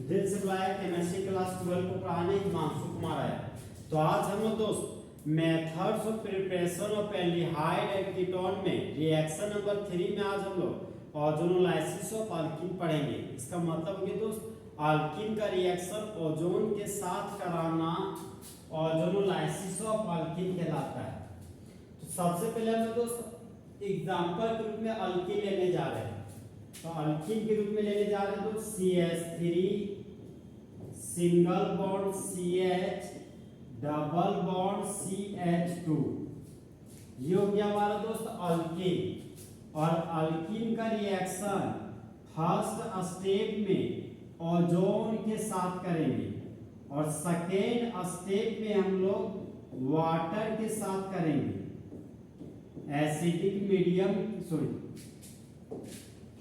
दिल से बुलाया केमिस्ट्री क्लास 12 को पढ़ाने हिमांशु कुमार आया। तो आज हम लोग दोस्त methods of preparation of aldehyde and ketone में रिएक्शन नंबर 3 में आज हम लोग ओजोनोलाइसिस ऑफ अल्कीन पढ़ेंगे। इसका मतलब है दोस्त अल्कीन का रिएक्शन ओजोन के साथ कराना ओजोनोलाइसिस ऑफ अल्कीन कहलाता है। तो सबसे पहले हम दोस्त एग्जांपल के रूप में अल्कीन लेने जा रहे हैं। तो अल्कीन के रूप में लेने जा रहे हैं तो CH3 single bond CH double bond CH2, ये हो गया हमारा दोस्त अल्कीन। और अल्कीन का रिएक्शन फर्स्ट स्टेप में ओजोन के साथ करेंगे और सेकेंड स्टेप में हम लोग वाटर के साथ करेंगे, एसिडिक मीडियम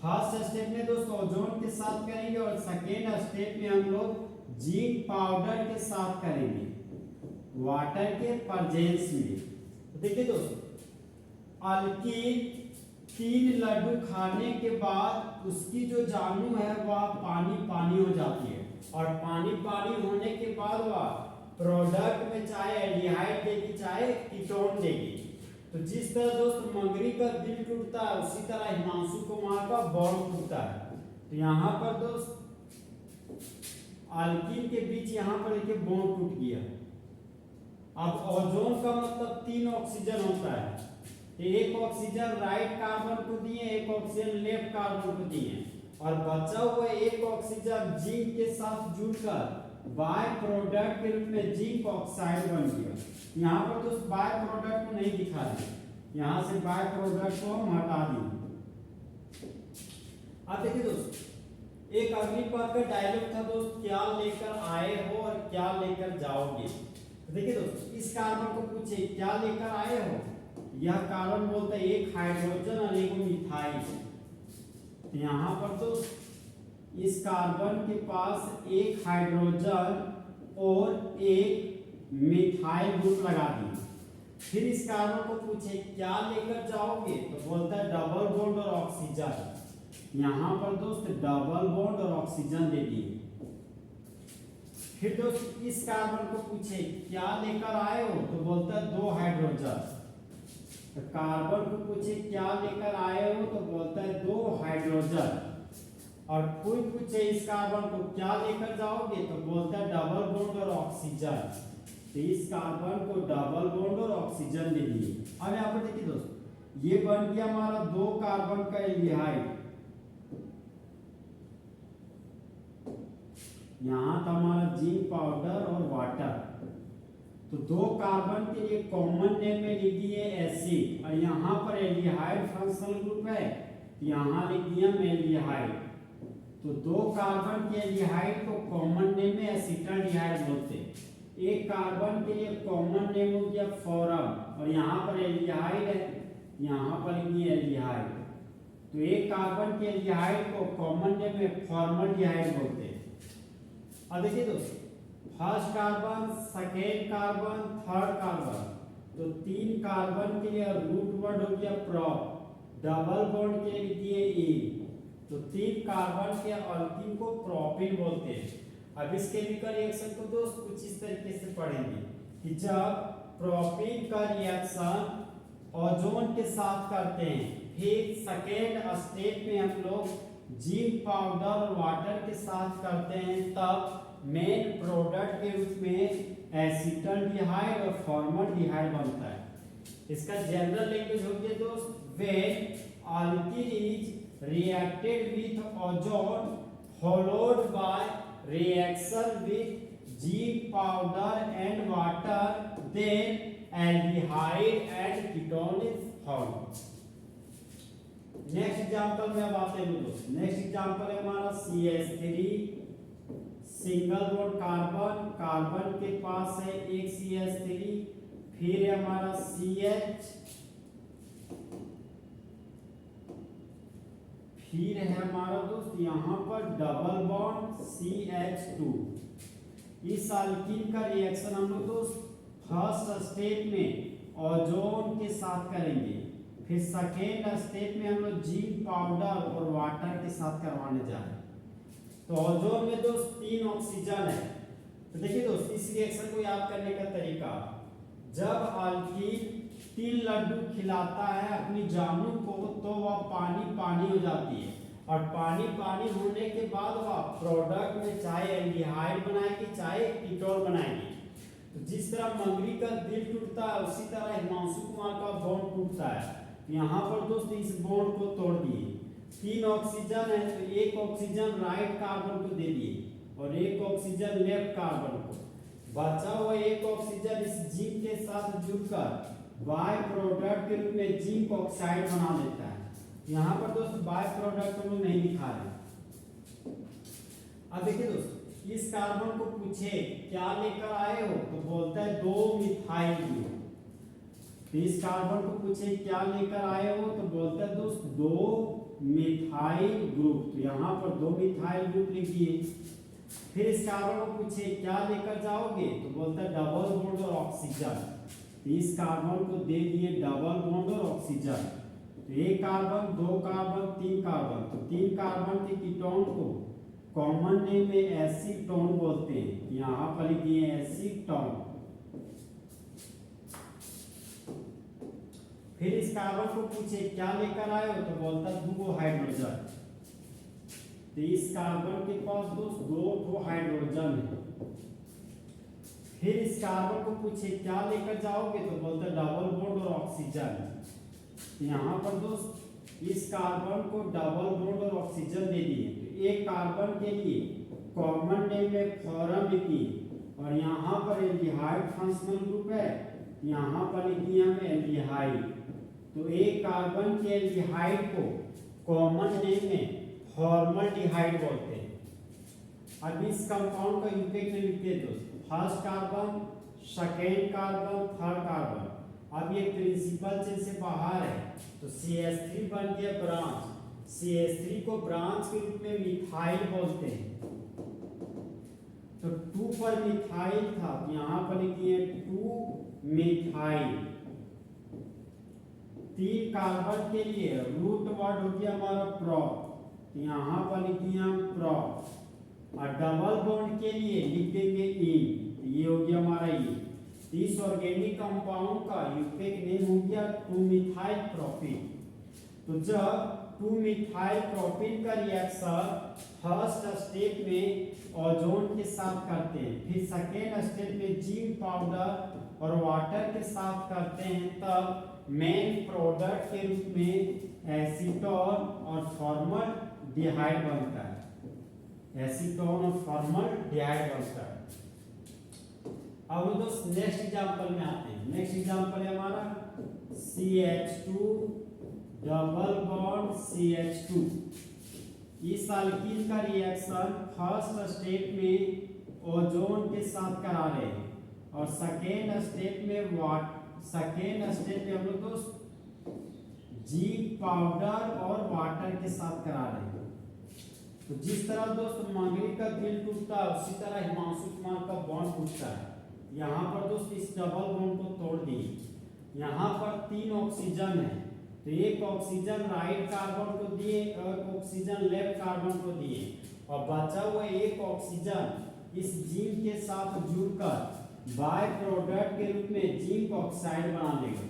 फर्स्ट स्टेप में दोस्तों ओजोन के साथ करेंगे और सेकेंड स्टेप में हम लोग जिंक पाउडर के साथ करेंगे वाटर के प्रेजेंस में। तो देखिए दोस्तों अल्कीन 3 लड्डू खाने के बाद उसकी जो जानू है वह पानी पानी हो जाती है और पानी पानी होने के बाद वह प्रोडक्ट में चाहे एल्डिहाइड देगी चाहे कीटोन देगी। तो जिस तरह दोस्त मंगरी का दिल टूटता है उसी तरह हिमांशु कुमार का बॉन्ड टूटता है। तो यहाँ पर दोस्त अल्कीन के बीच यहाँ पर देखिए बॉन्ड टूट गया। अब ओजोन का मतलब 3 ऑक्सीजन होता है, एक ऑक्सीजन राइट कार्बन को दिए, एक ऑक्सीजन लेफ्ट कार्बन को दिए और बचा हुआ एक ऑक्सीजन जिंक के साथ जुड़कर बाय प्रोडक्ट के रूप में जिंक ऑक्साइड बन गया। यहाँ पर दोस्त बाय प्रोडक्ट को नहीं दिखा रहे, यहाँ से बाय प्रोडक्ट को हम हटा दिए। अब देखिए दोस्त एक अग्निपथ का डायलॉग था दोस्त, क्या लेकर आए हो और क्या लेकर जाओगे। तो देखिए दोस्त इस कार्बन को पूछे क्या लेकर आए हो, यह कार्बन बोलता है एक हाइड्रोजन और एक मिथाइल। तो यहाँ पर दोस्त इस कार्बन के पास एक हाइड्रोजन और एक मिथाइल ग्रुप लगा दिए। फिर इस कार्बन को पूछे क्या लेकर जाओगे, तो बोलता है डबल बॉन्ड और ऑक्सीजन। यहाँ पर दोस्त डबल बॉन्ड और ऑक्सीजन दे दिए। फिर दोस्त इस कार्बन को पूछे क्या लेकर आए हो, तो बोलता है 2 हाइड्रोजन। तो कार्बन को पूछे क्या लेकर आए हो, तो बोलता है 2 हाइड्रोजन। और कोई पूछे इस कार्बन को क्या लेकर जाओगे, तो बोलता है डबल बॉन्ड और ऑक्सीजन। तो इस कार्बन को डबल बॉन्ड और ऑक्सीजन दे दिए। अब यहाँ पर देखिए दोस्त ये बन गया हमारा 2 कार्बन का एल्डिहाइड। यहाँ था हमारा जिंक पाउडर और वाटर। तो 2 कार्बन के लिए कॉमन नेम में लिख दिए एसिड और यहाँ पर एल्डिहाइड फंक्शनल ग्रुप है, यहाँ लिख दिया एल्डिहाइड। तो 2 कार्बन के एल्डिहाइड को कॉमन नेम में एसिटाल्डिहाइड बोलते हैं। एक कार्बन के लिए कॉमन नेम हो गया फॉरम और यहाँ पर एल्डिहाइड है, यहाँ पर लिख दिया एल्डिहाइड। तो एक कार्बन के एल्डिहाइड को कॉमन नेम में फॉर्मल्डिहाइड बोलते हैं। अब देखिए दोस्तों first carbon, second carbon, third carbon, तो 3 कार्बन के लिए रूट वर्ड हो गया प्रोप, डबल बॉन्ड के लिए दिए ए। तो 3 कार्बन के अल्कीन को प्रोपिन बोलते हैं। अब इस केमिकल रिएक्शन को दोस्त कुछ इस तरीके से पढ़ेंगे कि जब प्रोपिन का रिएक्शन ओजोन के साथ करते हैं, फिर सेकेंड स्टेप में हम लोग जिंक पाउडर और वाटर के साथ करते हैं, तब मेन प्रोडक्ट के रूप में एसिटाल्डिहाइड और फॉर्मल्डिहाइड बनता है। इसका जनरल लैंग्वेज हो गया दोस्त when alkene is reacted with ozone followed by reaction with zinc powder and water, then aldehyde and ketone is formed. Next example में अब आते हैं दोस्त। नेक्स्ट एग्जांपल है हमारा CH3 single bond carbon, carbon के पास है एक CH3, फिर है हमारा CH, फिर है हमारा दोस्त यहाँ पर डबल बॉन्ड CH2। इस अल्कीन का रिएक्शन हम लोग दोस्त फर्स्ट स्टेप में ओजोन के साथ करेंगे, फिर सेकेंड स्टेप में हम लोग जिंक पाउडर और वाटर के साथ करवाने जा रहे हैं। तो ओजोन में दोस्त 3 ऑक्सीजन है। तो देखिए दोस्त इस रिएक्शन को याद करने का तरीका, जब अल्कीन 3 लड्डू खिलाता है अपनी जानू को तो वह पानी पानी हो जाती है, और पानी पानी होने के बाद वह प्रोडक्ट में चाहे एल्डिहाइड बनाएगी चाहे कीटोन बनाएगी। तो जिस तरह मंगरी का दिल टूटता है उसी तरह हिमांशु कुमार का बॉन्ड टूटता है। यहाँ पर दोस्त इस बॉन्ड को तोड़ दिए, 3 ऑक्सीजन है तो 1 ऑक्सीजन राइट कार्बन को दे दिए और 1 ऑक्सीजन लेफ्ट कार्बन को, बचा हुआ 1 ऑक्सीजन इस जिंक के साथ जुड़कर बाय प्रोडक्ट के रूप में जिंक ऑक्साइड बना देता है। यहाँ पर दोस्त बाय प्रोडक्ट हम लोग नहीं लिखा है। अब देखिए दोस्त इस कार्बन को पूछे क्या लेकर आए हो तो बोलता है 2 मिथाइल ग्रुप। तो इस कार्बन को पूछे क्या लेकर आए हो तो बोलता है दोस्त 2 मिथाइल ग्रुप। तो यहाँ पर 2 मिथाइल ग्रुप लिख दिए। फिर इस कार्बन को पूछे क्या लेकर जाओगे तो बोलता है डबल बॉन्ड और ऑक्सीजन। तो इस कार्बन को दे दिए डबल बॉन्ड और ऑक्सीजन। तो 1 कार्बन 2 कार्बन 3 कार्बन, तो 3 कार्बन के कीटोन को कॉमन नेम में एसीटोन बोलते हैं। यहाँ पर लिख दिए एसीटोन। फिर इस कार्बन को पूछे क्या लेकर आए हो तो बोलता है 2 हाइड्रोजन। तो इस कार्बन के पास दोस्त 2 हाइड्रोजन है। फिर इस कार्बन को पूछे क्या लेकर जाओगे तो बोलता है डबल बॉन्ड और ऑक्सीजन। यहाँ पर दोस्त इस कार्बन को डबल बॉन्ड और ऑक्सीजन दे दिए। तो एक कार्बन के लिए कॉमन नेम में फॉरम लिखिए, और यहाँ पर एल्डिहाइड फंक्शनल ग्रुप है, यहाँ पर लिखिए हम एल्डिहाइड। तो एक कार्बन के एल्डिहाइड को कॉमन नेम में फॉर्मल्डिहाइड बोलते हैं। अब इस कंपाउंड का यूनिट में लिखते हैं दोस्त, first carbon, second carbon, third carbon. अब ये प्रिंसिपल चेन से बाहर है तो CH3 बन गया ब्रांच। CH3 को ब्रांच के रूप में मिथाइल बोलते हैं। तो 2 पर मिथाइल था, यहाँ पर लिखिए 2 मिथाइल। 3 कार्बन के लिए रूट वर्ड हो गया हमारा प्रो, यहाँ पर लिखिए हम प्रो। और डबल बॉन्ड के लिए लिख देंगे इन, ये हो गया हमारा ये। इस ऑर्गेनिक कंपाउंड का यूनिक नेम हो गया 2 मिथाइल प्रोपीन। तो जब 2 मिथाइल प्रोपीन का रिएक्शन फर्स्ट स्टेप में ओजोन के साथ करते हैं, फिर सेकेंड स्टेप में जिंक पाउडर और वाटर के साथ करते हैं, तब मेन प्रोडक्ट के रूप में एसीटोन और फॉर्मल्डिहाइड बनता है। एसीटोन और फॉर्मल्डिहाइड बनता है। अब दोस्त नेक्स्ट एग्जांपल में आते हैं। नेक्स्ट एग्जांपल है हमारा CH2 डबल बॉन्ड CH2। इस अल्कीन का रिएक्शन फर्स्ट स्टेप में ओजोन के साथ करा रहे हैं, और सेकेंड स्टेप में हम लोग दोस्त जिंक पाउडर और वाटर के साथ करा रहे हैं। तो जिस तरह दोस्त मंगरी का दिल टूटता है उसी तरह हिमांशु कुमार का बॉन्ड टूटता है। यहाँ पर दोस्त इस डबल बॉन्ड को तोड़ दिए। यहाँ पर 3 ऑक्सीजन है तो 1 ऑक्सीजन राइट कार्बन को दिए और ऑक्सीजन लेफ्ट कार्बन को दिए, और बचा हुआ 1 ऑक्सीजन इस जिंक के साथ जुड़कर बाय प्रोडक्ट के रूप में जिंक ऑक्साइड बना देगा।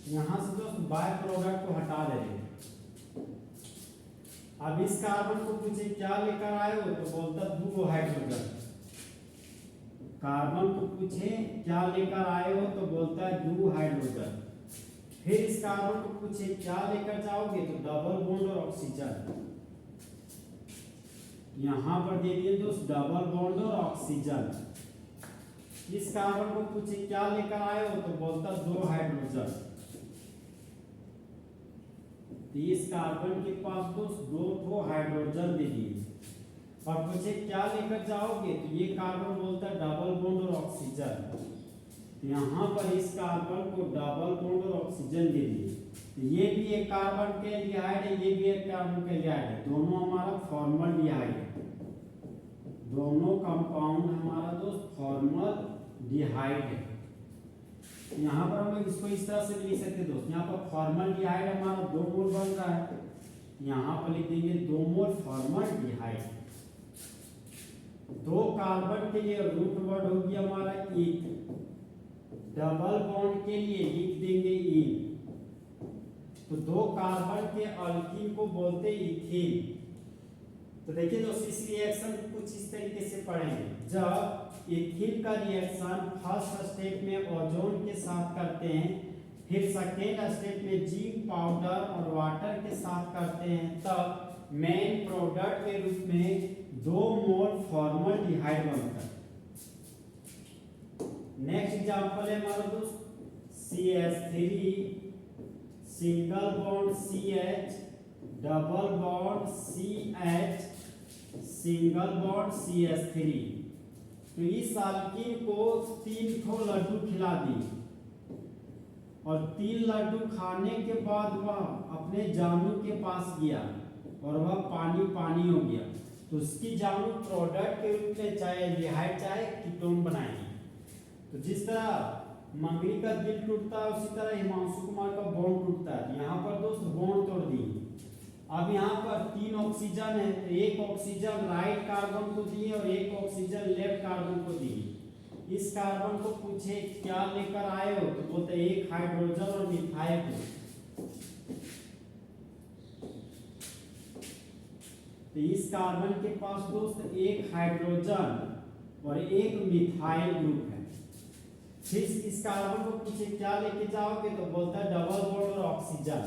यहाँ से दोस्त बाय प्रोडक्ट को हटा देंगे। अब इस कार्बन को पूछे क्या लेकर आए हो तो बोलता 2 हाइड्रोजन। कार्बन को पूछे क्या लेकर आए हो तो बोलता है 2 हाइड्रोजन। फिर इस कार्बन को पूछे क्या लेकर जाओगे तो डबल बॉन्ड और ऑक्सीजन। यहाँ पर दे दिए दोस्त डबल बॉन्ड और ऑक्सीजन। इस कार्बन को पूछे क्या लेकर आए हो तो बोलता 2 हाइड्रोजन। तो इस कार्बन के पास दोस्त 2 हाइड्रोजन दे दिए, और पूछे क्या लेकर जाओगे तो ये कार्बन बोलता है डबल बॉन्ड और ऑक्सीजन। यहाँ पर इस कार्बन को डबल बॉन्ड और ऑक्सीजन दे दिए। तो ये भी एक कार्बन के एल्डिहाइड है, ये भी एक कार्बन के एल्डिहाइड है, दोनों हमारा फॉर्मल्डिहाइड है। दोनों कंपाउंड हमारा दोस्त फॉर्मल्डिहाइड है। यहाँ पर हम लोग इसको इस तरह से भी लिख सकते दोस्त, यहाँ पर फॉर्मल्डिहाइड हमारा 2 मोल बन रहा है, यहाँ पर लिख देंगे 2 मोल फॉर्मल्डिहाइड। दो कार्बन के लिए रूट वर्ड हो गया हमारा ईथ। डबल बॉन्ड के लिए लिख देंगे इन। तो दो कार्बन के अल्कीन को बोलते इथीन। तो देखिए दोस्तों इस रिएक्शन को कुछ इस तरीके से पढ़ेंगे। जब इथीन का रिएक्शन फर्स्ट स्टेप में ओजोन के साथ करते हैं, फिर सेकेंड स्टेप में जिंक पाउडर और वाटर के साथ करते हैं, तब मेन प्रोडक्ट के रूप में 2 मोल फॉर्मल्डिहाइड बनता है। नेक्स्ट एग्जांपल है हमारा दोस्त CH3 single bond CH double bond CH single bond CH3। तो इस अल्कीन को 3 ठो लड्डू खिला दिए और 3 लड्डू खाने के बाद वह अपने जानू के पास गया और वह पानी पानी हो गया। तो उसकी जानू प्रोडक्ट के रूप में चाहे एल्डिहाइड चाहे कीटोन बनाएगी। तो जिस तरह मंगरी का दिल टूटता है उसी तरह हिमांशु कुमार का बॉन्ड टूटता है। यहाँ पर दोस्त बॉन्ड तोड़ दी। अब यहाँ पर 3 ऑक्सीजन है, तो एक ऑक्सीजन राइट कार्बन को दिए और एक ऑक्सीजन लेफ्ट कार्बन को दिए। इस कार्बन को पूछे क्या लेकर आए हो, तो बोलते एक हाइड्रोजन और मिथाइल ग्रुप। तो इस कार्बन के पास दोस्त एक हाइड्रोजन और एक मिथाइल ग्रुप है। फिर इस कार्बन को पूछे क्या लेके जाओगे, तो बोलता है डबल बॉन्ड और ऑक्सीजन।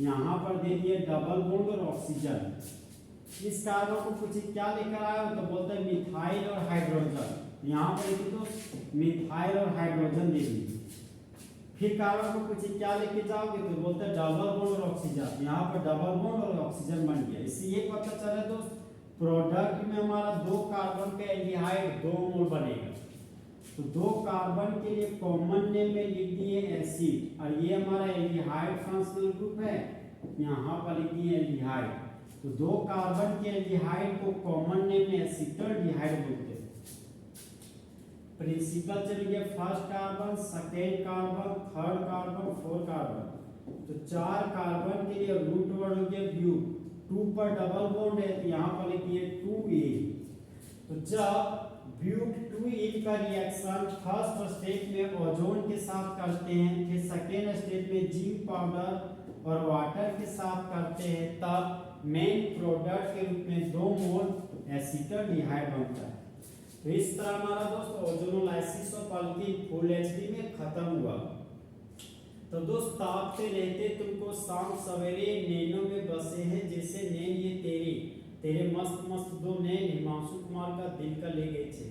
यहाँ पर दे दिए डबल बॉन्ड और ऑक्सीजन। इस कार्बन को पूछे क्या लेकर आए हो, तो बोलता है मिथाइल और हाइड्रोजन। यहाँ पर तो मिथाइल और हाइड्रोजन दे दिए। फिर कार्बन को पूछे क्या लेके जाओगे, तो बोलता है डबल बॉन्ड और ऑक्सीजन। यहाँ पर डबल बॉन्ड और ऑक्सीजन बन गया। इससे ये पता चला दोस्त प्रोडक्ट में हमारा 2 कार्बन का एल्डिहाइड 2 मोल बनेगा। तो 2 कार्बन के लिए कॉमन नेम में लिख दिए एसिड, और ये हमारा एल्डिहाइड फंक्शनल ग्रुप है, यहाँ पर लिख दिए एल्डिहाइड। तो 2 कार्बन के एल्डिहाइड को कॉमन नेम में एसिटल्डिहाइड बोलते हैं। प्रिंसिपल चलिए first carbon, second carbon, third carbon, 4 carbon. तो 4 कार्बन के लिए रूट वर्ड हो गया ब्यू। 2 पर डबल बॉन्ड है, तो यहाँ पर लिखिए 2A। तो जब ब्यूट 2 का रिएक्शन फर्स्ट स्टेप में ओजोन के साथ करते हैं, फिर सेकेंड स्टेप में जिंक पाउडर और वाटर के साथ करते हैं, तब मेन प्रोडक्ट के रूप में 2 मोल एसिटल्डिहाइड बनता है। तो इस तरह हमारा दोस्त ozonolysis of alkyne full HD में खत्म हुआ। तो दोस्त ताकते रहते तुमको शाम सवेरे नैनो में बसे हैं, जैसे नैन ये तेरे मस्त मस्त 2 नैन हिमांशु कुमार का दिल का ले गए थे।